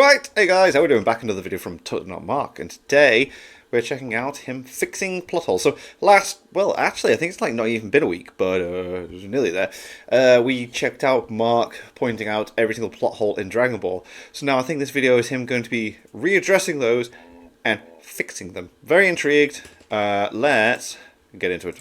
Right, hey guys, how we doing? Back another video from Totally Not Mark, and today we're checking out him fixing plot holes. So actually I think it's like not even been a week, but it was nearly there. We checked out Mark pointing out every single plot hole in Dragon Ball. So now I think this video is him going to be readdressing those and fixing them. Very intrigued. Let's get into it.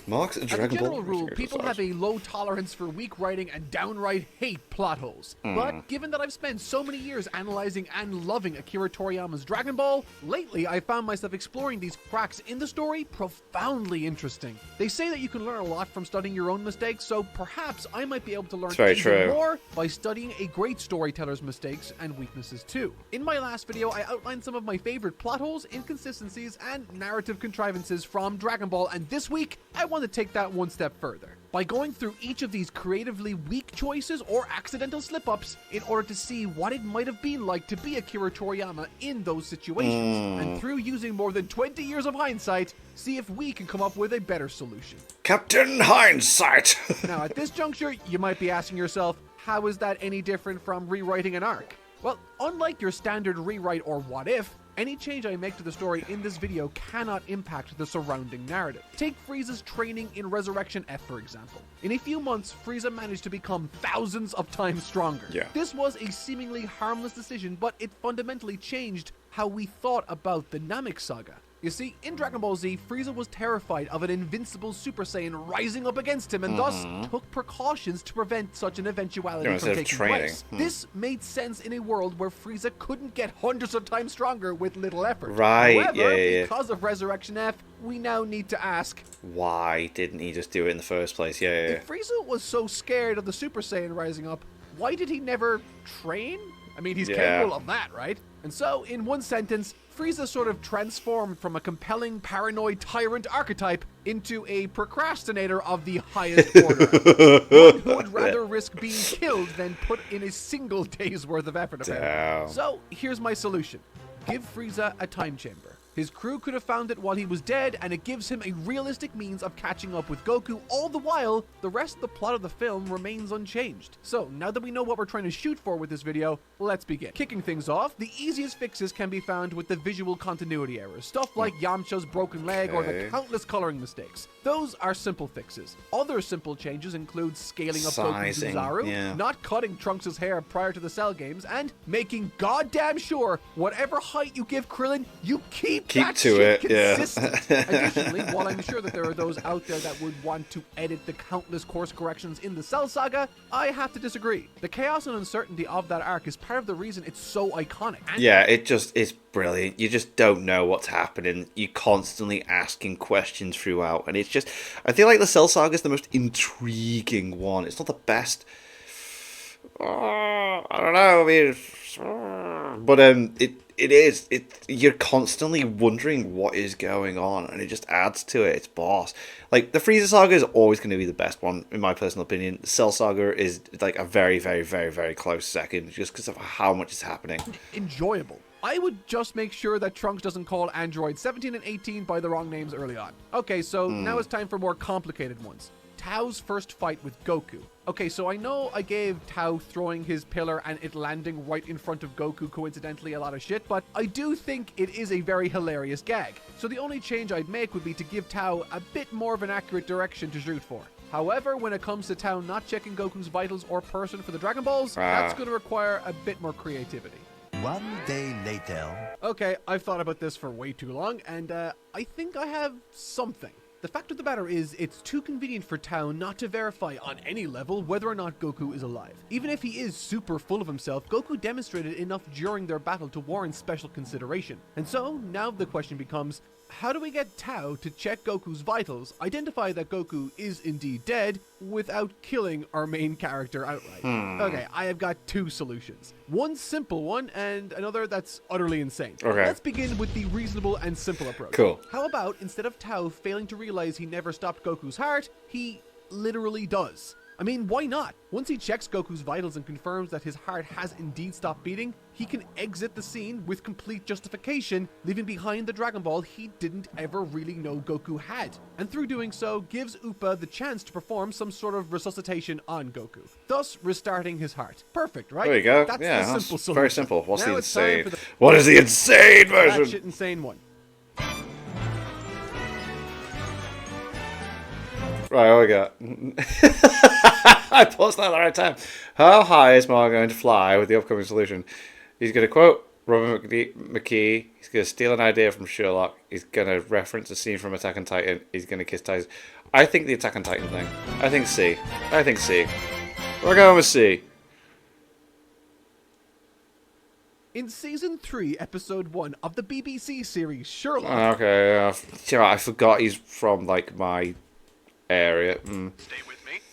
Mark's As a Dragon Ball. general rule, people have a low tolerance for weak writing and downright hate plot holes. But given that I've spent so many years analyzing and loving Akira Toriyama's Dragon Ball, lately I found myself exploring these cracks in the story profoundly interesting. They say that you can learn a lot from studying your own mistakes, so perhaps I might be able to learn even more by studying a great storyteller's mistakes and weaknesses too. In my last video, I outlined some of my favorite plot holes, inconsistencies, and narrative contrivances from Dragon Ball, and this week, I want to take that one step further by going through each of these creatively weak choices or accidental slip-ups in order to see what it might have been like to be Akira Toriyama in those situations, and through using more than 20 years of hindsight, see if we can come up with a better solution. Captain Hindsight! Now, at this juncture, you might be asking yourself, how is that any different from rewriting an arc? Well, unlike your standard rewrite or what if, any change I make to the story in this video cannot impact the surrounding narrative. Take Frieza's training in Resurrection F, for example. In a few months, Frieza managed to become thousands of times stronger. This was a seemingly harmless decision, but it fundamentally changed how we thought about the Namek Saga. You see, in Dragon Ball Z, Frieza was terrified of an invincible Super Saiyan rising up against him and thus took precautions to prevent such an eventuality from taking place. This made sense in a world where Frieza couldn't get hundreds of times stronger with little effort. However, because of Resurrection F, we now need to ask, why didn't he just do it in the first place? If Frieza was so scared of the Super Saiyan rising up, why did he never train? I mean, he's capable of that, right? And so, in one sentence, Frieza sort of transformed from a compelling, paranoid tyrant archetype into a procrastinator of the highest order. One who would rather risk being killed than put in a single day's worth of effort, apparently. So, here's my solution. Give Frieza a time chamber. His crew could have found it while he was dead, and it gives him a realistic means of catching up with Goku. All the while, the rest of the plot of the film remains unchanged. So, now that we know what we're trying to shoot for with this video, let's begin. Kicking things off, the easiest fixes can be found with the visual continuity errors. Stuff like Yamcha's broken leg or the countless coloring mistakes. Those are simple fixes. Other simple changes include scaling up Goku's Zaru, not cutting Trunks' hair prior to the Cell games, and making goddamn sure whatever height you give Krillin, you keep that shit consistent. Additionally, while I'm sure that there are those out there that would want to edit the countless course corrections in the Cell Saga, I have to disagree. The chaos and uncertainty of that arc is part of the reason it's so iconic. It's brilliant. You just don't know what's happening. You're constantly asking questions throughout, and it's just, I feel like the Cell Saga is the most intriguing one. It's not the best. I don't know. I mean, but it is. You're constantly wondering what is going on, and it just adds to it. It's boss. Like the Frieza Saga is always going to be the best one, in my personal opinion. The Cell Saga is like a very, very, very, very close second, just because of how much is happening. Enjoyable. I would just make sure that Trunks doesn't call Android 17 and 18 by the wrong names early on. Okay, so now it's time for more complicated ones. Tao's first fight with Goku. Okay, so I know I gave Tao throwing his pillar and it landing right in front of Goku coincidentally a lot of shit, but I do think it is a very hilarious gag. So the only change I'd make would be to give Tao a bit more of an accurate direction to shoot for. However, when it comes to Tao not checking Goku's vitals or person for the Dragon Balls, that's going to require a bit more creativity. One day later. Okay, I've thought about this for way too long, and I think I have something. The fact of the matter is, it's too convenient for Tao not to verify on any level whether or not Goku is alive. Even if he is super full of himself, Goku demonstrated enough during their battle to warrant special consideration. And so, now the question becomes, how do we get Tao to check Goku's vitals, identify that Goku is indeed dead, without killing our main character outright? Okay, I have got two solutions. One simple one, and another that's utterly insane. Let's begin with the reasonable and simple approach. How about, instead of Tao failing to realize he never stopped Goku's heart, he literally does? I mean, why not? Once he checks Goku's vitals and confirms that his heart has indeed stopped beating, he can exit the scene with complete justification, leaving behind the Dragon Ball he didn't ever really know Goku had. And through doing so, gives Upa the chance to perform some sort of resuscitation on Goku, thus restarting his heart. Perfect, right? There you go. That's yeah, the that's simple solution. very simple. What's Now the it's time insane? for the What is the insane version? batshit insane one. Right, what we got? I paused that at the right time. How high is Mar going to fly with the upcoming solution? He's going to quote Robert McKee. He's going to steal an idea from Sherlock. He's going to reference a scene from Attack on Titan. He's going to kiss Tyson. I think the Attack on Titan thing. I think C. We're going with C. In Season 3, Episode 1 of the BBC series Sherlock... Okay, I forgot he's from, like, my area.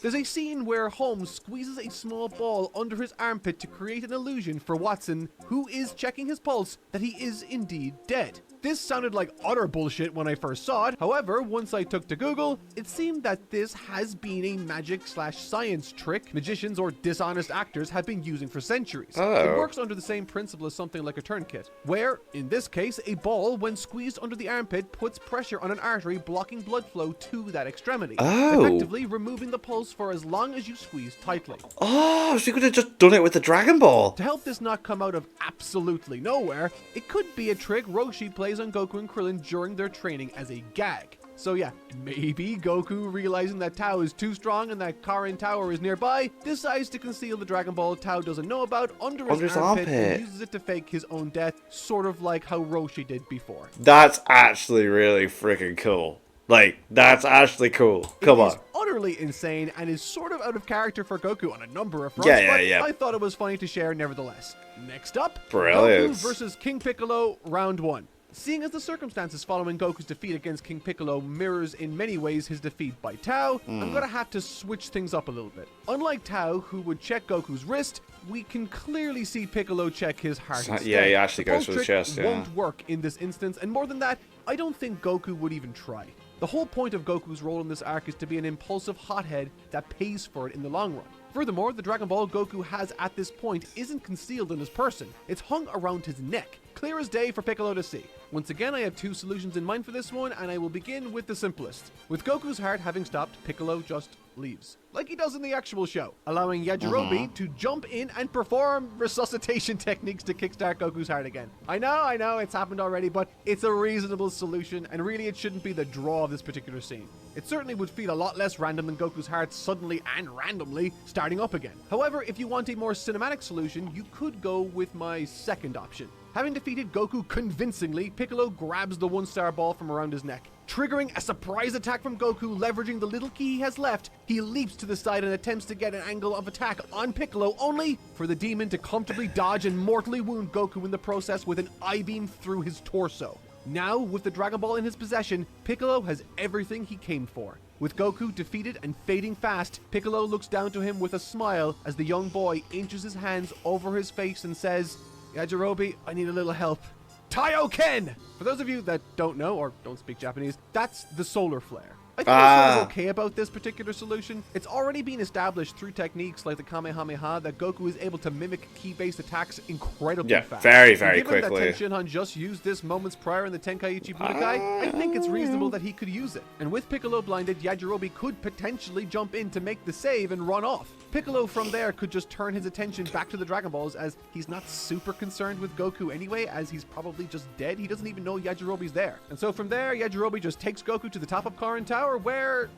There's a scene where Holmes squeezes a small ball under his armpit to create an illusion for Watson, who is checking his pulse, that he is indeed dead. This sounded like utter bullshit when I first saw it. However, once I took to Google, it seemed that this has been a magic/science trick magicians or dishonest actors have been using for centuries. Oh. It works under the same principle as something like a tourniquet, where, in this case, a ball, when squeezed under the armpit, puts pressure on an artery blocking blood flow to that extremity, effectively removing the pulse for as long as you squeeze tightly. Oh, so you could have just done it with the Dragon Ball. To help this not come out of absolutely nowhere, it could be a trick Roshi plays on Goku and Krillin during their training as a gag. So yeah, maybe Goku, realizing that Tao is too strong and that Karin Tower is nearby, decides to conceal the Dragon Ball Tao doesn't know about under his armpit and uses it to fake his own death, sort of like how Roshi did before. That's actually really freaking cool. Like, that's actually cool. Come on. It is utterly insane and is sort of out of character for Goku on a number of fronts, Yeah. I thought it was funny to share nevertheless. Next up, Brilliant. Goku versus King Piccolo, round 1. Seeing as the circumstances following Goku's defeat against King Piccolo mirrors in many ways his defeat by Tao, I'm gonna have to switch things up a little bit. Unlike Tao, who would check Goku's wrist, we can clearly see Piccolo check his heart instead. Yeah, he actually The goes pulse for the trick chest, yeah. won't work in this instance, and more than that, I don't think Goku would even try. The whole point of Goku's role in this arc is to be an impulsive hothead that pays for it in the long run. Furthermore, the Dragon Ball Goku has at this point isn't concealed in his person. It's hung around his neck. Clear as day for Piccolo to see. Once again, I have two solutions in mind for this one, and I will begin with the simplest. With Goku's heart having stopped, Piccolo just leaves, like he does in the actual show, allowing Yajirobe to jump in and perform resuscitation techniques to kickstart Goku's heart again. I know, it's happened already, but it's a reasonable solution, and really it shouldn't be the draw of this particular scene. It certainly would feel a lot less random than Goku's heart suddenly and randomly starting up again. However, if you want a more cinematic solution, you could go with my second option. Having defeated Goku convincingly, Piccolo grabs the one-star ball from around his neck. Triggering a surprise attack from Goku, leveraging the little key he has left, he leaps to the side and attempts to get an angle of attack on Piccolo, only for the demon to comfortably dodge and mortally wound Goku in the process with an I-beam through his torso. Now, with the Dragon Ball in his possession, Piccolo has everything he came for. With Goku defeated and fading fast, Piccolo looks down to him with a smile as the young boy inches his hands over his face and says, "Yajirobe, I need a little help. Taioken!" For those of you that don't know or don't speak Japanese, that's the solar flare. I think I'm sort of okay about this particular solution. It's already been established through techniques like the Kamehameha that Goku is able to mimic ki-based attacks incredibly fast. Very, And very given quickly. that Tenshinhan just used this moments prior in the Tenkaichi Budokai, I think it's reasonable that he could use it. And with Piccolo blinded, Yajirobe could potentially jump in to make the save and run off. Piccolo from there could just turn his attention back to the Dragon Balls, as he's not super concerned with Goku anyway, as he's probably just dead. He doesn't even know Yajirobe's there. And so from there, Yajirobe just takes Goku to the top of Karin Tower, where...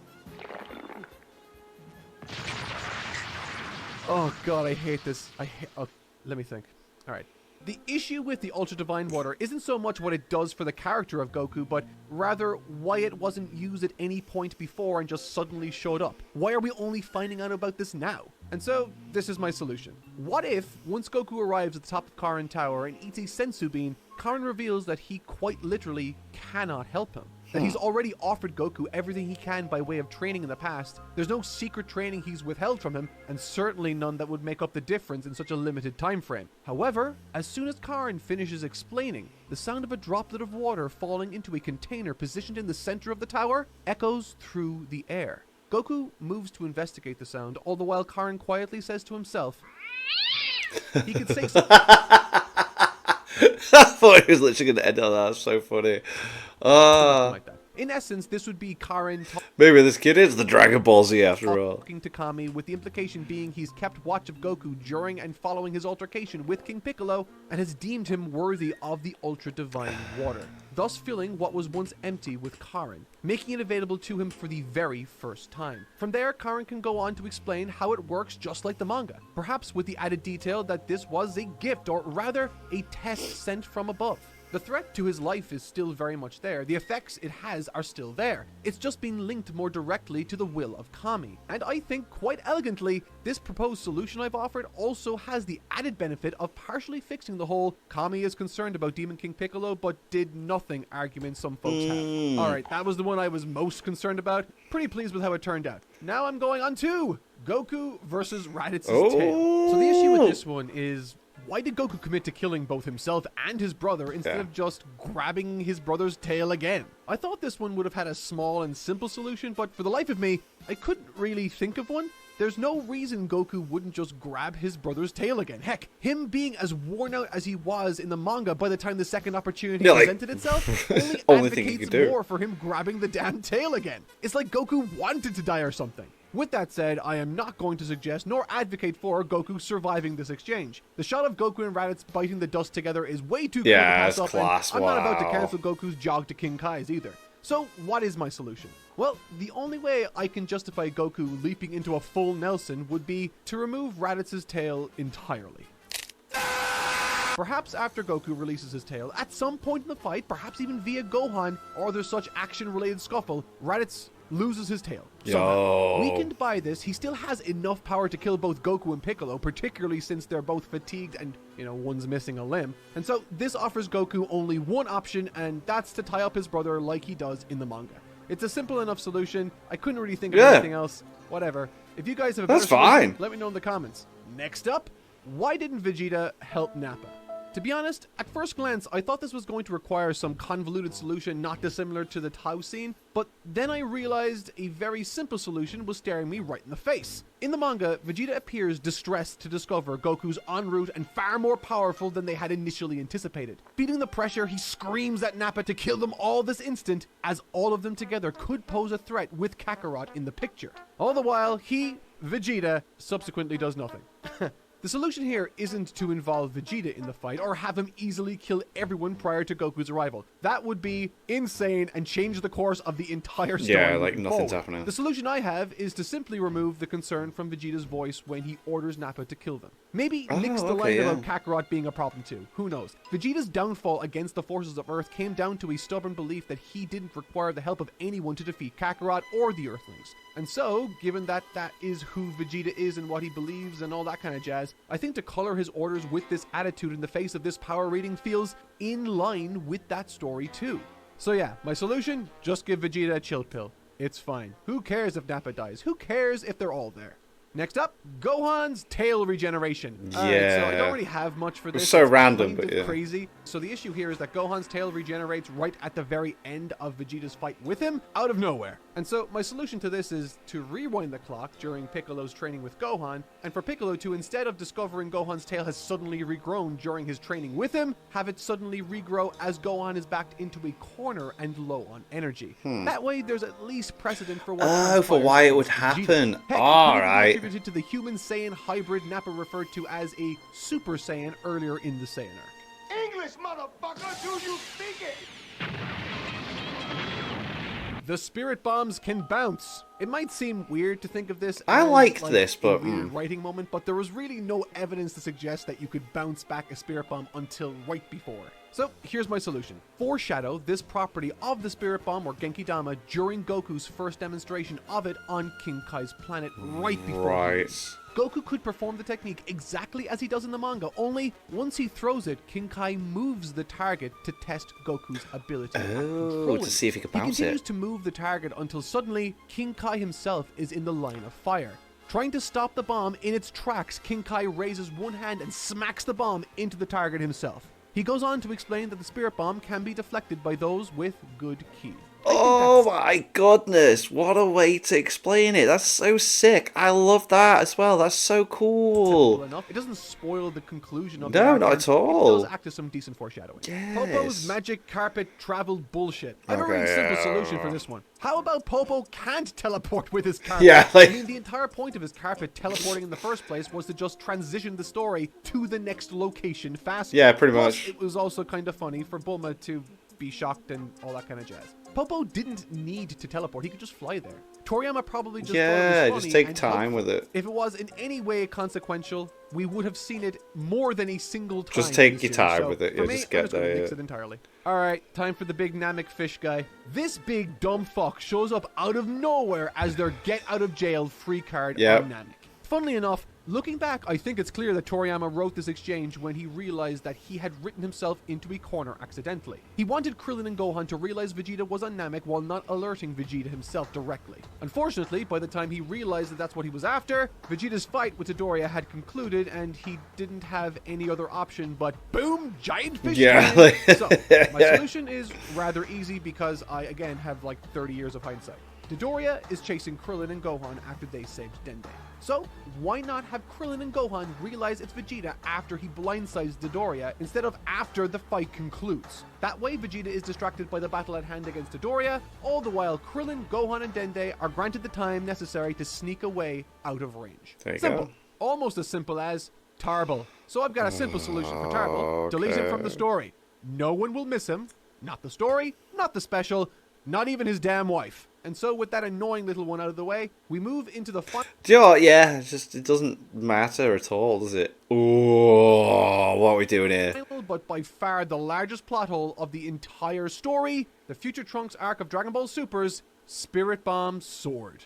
Oh god, I hate this. Oh, let me think. Alright. The issue with the Ultra Divine Water isn't so much what it does for the character of Goku, but rather why it wasn't used at any point before and just suddenly showed up. Why are we only finding out about this now? And so, this is my solution. What if, once Goku arrives at the top of Karin Tower and eats a Sensu Bean, Karin reveals that he quite literally cannot help him? That he's already offered Goku everything he can by way of training in the past. There's no secret training he's withheld from him, and certainly none that would make up the difference in such a limited time frame. However, as soon as Karin finishes explaining, the sound of a droplet of water falling into a container positioned in the center of the tower echoes through the air. Goku moves to investigate the sound, all the while Karin quietly says to himself, he could say something. I thought he was literally going to end on that. That's so funny. Like that. In essence, this would be Karin Maybe this kid is the Dragon Ball Z after all. talking to Kami, with the implication being he's kept watch of Goku during and following his altercation with King Piccolo and has deemed him worthy of the Ultra Divine Water, thus filling what was once empty with Karin, making it available to him for the very first time. From there, Karin can go on to explain how it works just like the manga, perhaps with the added detail that this was a gift, or rather a test sent from above. The threat to his life is still very much there. The effects it has are still there. It's just been linked more directly to the will of Kami. And I think quite elegantly, this proposed solution I've offered also has the added benefit of partially fixing the whole Kami is concerned about Demon King Piccolo but did nothing argument some folks have. Alright, that was the one I was most concerned about. Pretty pleased with how it turned out. Now I'm going on to Goku versus Raditz's tail. So the issue with this one is, why did Goku commit to killing both himself and his brother instead of just grabbing his brother's tail again? I thought this one would have had a small and simple solution, but for the life of me, I couldn't really think of one. There's no reason Goku wouldn't just grab his brother's tail again. Heck, him being as worn out as he was in the manga by the time the second opportunity presented itself only advocates more for him grabbing the damn tail again. It's like Goku wanted to die or something. With that said, I am not going to suggest nor advocate for Goku surviving this exchange. The shot of Goku and Raditz biting the dust together is way too cool to pass up, class. and I'm not about to cancel Goku's jog to King Kai's either. So, what is my solution? Well, the only way I can justify Goku leaping into a full Nelson would be to remove Raditz's tail entirely. Perhaps after Goku releases his tail, at some point in the fight, perhaps even via Gohan or other such action-related scuffle, Raditz loses his tail. Somehow. Weakened by this, he still has enough power to kill both Goku and Piccolo, particularly since they're both fatigued and, one's missing a limb. And so this offers Goku only one option, and that's to tie up his brother like he does in the manga. It's a simple enough solution. I couldn't really think of anything else. Whatever. If you guys have a better solution, let me know in the comments. Next up, why didn't Vegeta help Nappa? To be honest, at first glance, I thought this was going to require some convoluted solution not dissimilar to the Tao scene, but then I realized a very simple solution was staring me right in the face. In the manga, Vegeta appears distressed to discover Goku's en route and far more powerful than they had initially anticipated. Feeling the pressure, he screams at Nappa to kill them all this instant, as all of them together could pose a threat with Kakarot in the picture. All the while, he, Vegeta, subsequently does nothing. The solution here isn't to involve Vegeta in the fight or have him easily kill everyone prior to Goku's arrival. That would be insane and change the course of the entire story. Yeah, like nothing's happening. The solution I have is to simply remove the concern from Vegeta's voice when he orders Nappa to kill them. Maybe nix the line about Kakarot being a problem too. Who knows? Vegeta's downfall against the forces of Earth came down to a stubborn belief that he didn't require the help of anyone to defeat Kakarot or the Earthlings. And so, given that that is who Vegeta is and what he believes and all that kind of jazz, I think to color his orders with this attitude in the face of this power reading feels in line with that story too. So yeah, my solution, just give Vegeta a chill pill. It's fine. Who cares if Nappa dies? Who cares if they're all there? Next up, Gohan's tail regeneration. So I don't really have much for this. It's so random, but crazy. So the issue here is that Gohan's tail regenerates right at the very end of Vegeta's fight with him, out of nowhere. And so my solution to this is to rewind the clock during Piccolo's training with Gohan, and for Piccolo to, instead of discovering Gohan's tail has suddenly regrown during his training with him, have it suddenly regrow as Gohan is backed into a corner and low on energy. That way there's at least precedent for what for why it would happen. Alright. Attributed to the human Saiyan hybrid Nappa referred to as a Super Saiyan earlier in the Saiyan arc. English, motherfucker, do you speak it? The spirit bombs can bounce. It might seem weird to think of this I as liked like this, but a weird writing moment, but there was really no evidence to suggest that you could bounce back a spirit bomb until right before. So here's my solution. Foreshadow this property of the spirit bomb or Genki Dama during Goku's first demonstration of it on King Kai's planet right before. Goku could perform the technique exactly as he does in the manga, only once he throws it, King Kai moves the target to test Goku's ability. To see if he can bounce He continues to move the target until suddenly King Kai himself is in the line of fire. Trying to stop the bomb in its tracks, King Kai raises one hand and smacks the bomb into the target himself. He goes on to explain that the spirit bomb can be deflected by those with good ki. Oh my goodness, what a way to explain it. That's so sick. I love that as well. That's so cool. Enough. It doesn't spoil the conclusion of No, the arc, not and at all. It does act as some decent foreshadowing. Yes. Popo's magic carpet travel bullshit. I have a really Okay, simple solution for this one. How about Popo can't teleport with his carpet? Yeah, I like- mean, the entire point of his carpet teleporting in the first place was to just transition the story to the next location faster. Yeah, pretty Plus, much. it was also kind of funny for Bulma to be shocked and all that kind of jazz. Popo didn't need to teleport. He could just fly there. Toriyama probably just thought it was funny, just take and time with it. if it was in any way consequential, we would have seen it more than a single time. Just take in the your series. time So with it. For Yeah, me, just I'm get just gonna there. nix Yeah. it entirely. All right, time for the big Namek fish guy. This big dumb fuck shows up out of nowhere as their get out of jail free card Yep. on Namek. Funnily enough, looking back, I think it's clear that Toriyama wrote this exchange when he realized that he had written himself into a corner accidentally. He wanted Krillin and Gohan to realize Vegeta was on Namek while not alerting Vegeta himself directly. Unfortunately, by the time he realized that that's what he was after, Vegeta's fight with Midoriya had concluded and he didn't have any other option but boom, giant fish Yeah, cannon. like- So, my solution is rather easy because I, again, have like 30 years of hindsight. Midoriya is chasing Krillin and Gohan after they saved Dende. So, why not have Krillin and Gohan realize it's Vegeta after he blindsides Midoriya instead of after the fight concludes? That way, Vegeta is distracted by the battle at hand against Midoriya, all the while Krillin, Gohan, and Dende are granted the time necessary to sneak away out of range. There you Simple. go. Almost as simple as Tarble. So I've got a simple solution for Tarble. Delete him from the Okay. story. No one will miss him. Not the story, not the special, not even his damn wife. And so with that annoying little one out of the way, we move into the fun. Do you know what? Yeah, it doesn't matter at all, does it? Oh, what are we doing here? Final, but by far the largest plot hole of the entire story, the Future Trunks arc of Dragon Ball Super's Spirit Bomb Sword.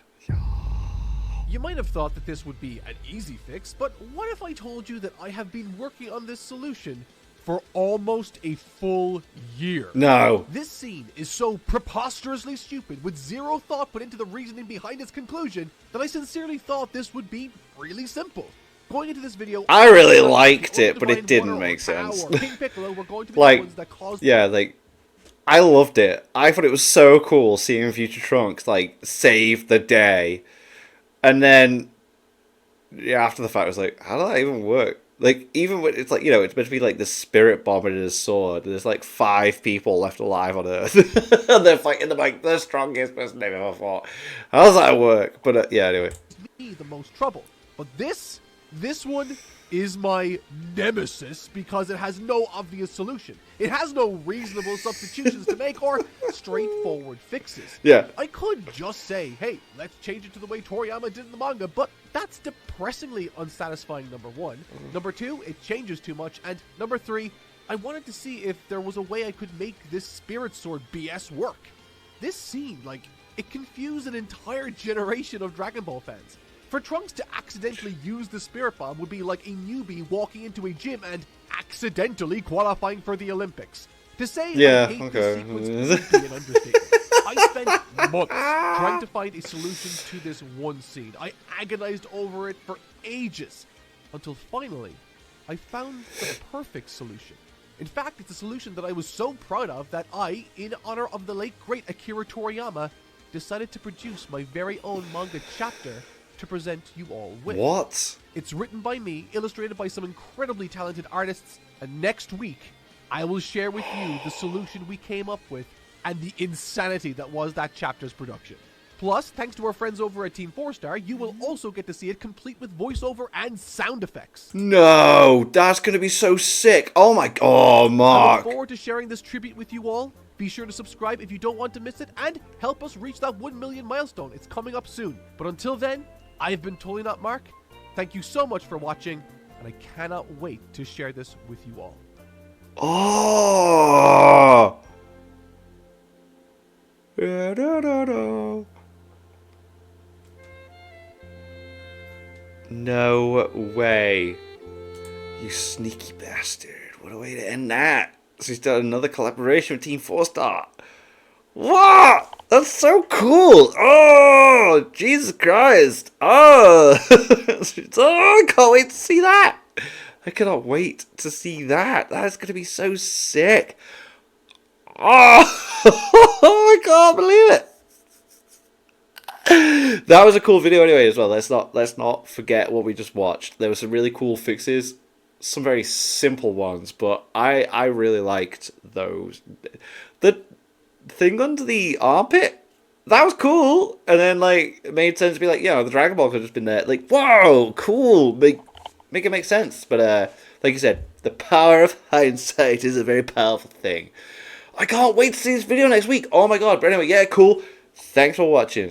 You might have thought that this would be an easy fix, but what if I told you that I have been working on this solution for almost a full year? No. This scene is so preposterously stupid, with zero thought put into the reasoning behind its conclusion, that I sincerely thought this would be really simple. Going into this video, I really the liked it, but it Undefined didn't One or make Tao sense. or King Piccolo were going to be Like, the ones that caused Yeah, like, I loved it. I thought it was so cool seeing Future Trunks, like, save the day. And then, yeah, after the fact, I was like, how did that even work? Like, even when it's like, you know, it's meant to be like the spirit bomb in his sword. And there's like 5 people left alive on Earth. And they're fighting like the strongest person they've ever fought. How does that work? But yeah, anyway. me the most trouble. But this one is my nemesis because it has no obvious solution. It has no reasonable substitutions to make or straightforward fixes. Yeah. I could just say, hey, let's change it to the way Toriyama did in the manga, but that's depressingly unsatisfying, number one. Number two, it changes too much. And number three, I wanted to see if there was a way I could make this Spirit Sword BS work. This scene, like, it confused an entire generation of Dragon Ball fans. For Trunks to accidentally use the Spirit Bomb would be like a newbie walking into a gym and accidentally qualifying for the Olympics. To say Yeah, I hate okay. this sequence would be an understatement. I spent months trying to find a solution to this one scene. I agonized over it for ages, until finally, I found the perfect solution. In fact, it's a solution that I was so proud of that I, in honor of the late great Akira Toriyama, decided to produce my very own manga chapter to present you all with. What? It's written by me, illustrated by some incredibly talented artists, and next week, I will share with you the solution we came up with and the insanity that was that chapter's production. Plus, thanks to our friends over at Team 4-Star, you will also get to see it complete with voiceover and sound effects. No, that's going to be so sick. Oh my god. Oh, I look Mark. forward to sharing this tribute with you all. Be sure to subscribe if you don't want to miss it, and help us reach that 1 million milestone. It's coming up soon. But until then, I've been Totally Not Mark. Thank you so much for watching, and I cannot wait to share this with you all. Oh. Yeah, da, da, da. No way. You sneaky bastard. What a way to end that. So he's done another collaboration with Team 4-Star. What? That's so cool. Oh, Jesus Christ. Oh. Oh, I can't wait to see that. I cannot wait to see that. That's going to be so sick. Oh. I can't believe it. That was a cool video anyway as well. Let's not forget what we just watched. There were some really cool fixes, some very simple ones, but I really liked those. The thing under the armpit, that was cool, and then like it made sense to be like, yeah, the Dragon Ball could have just been there. Like, whoa, cool, make it make sense. But like you said, the power of hindsight is a very powerful thing. I can't wait to see this video next week. Oh my god! But anyway, yeah, cool. Thanks for watching.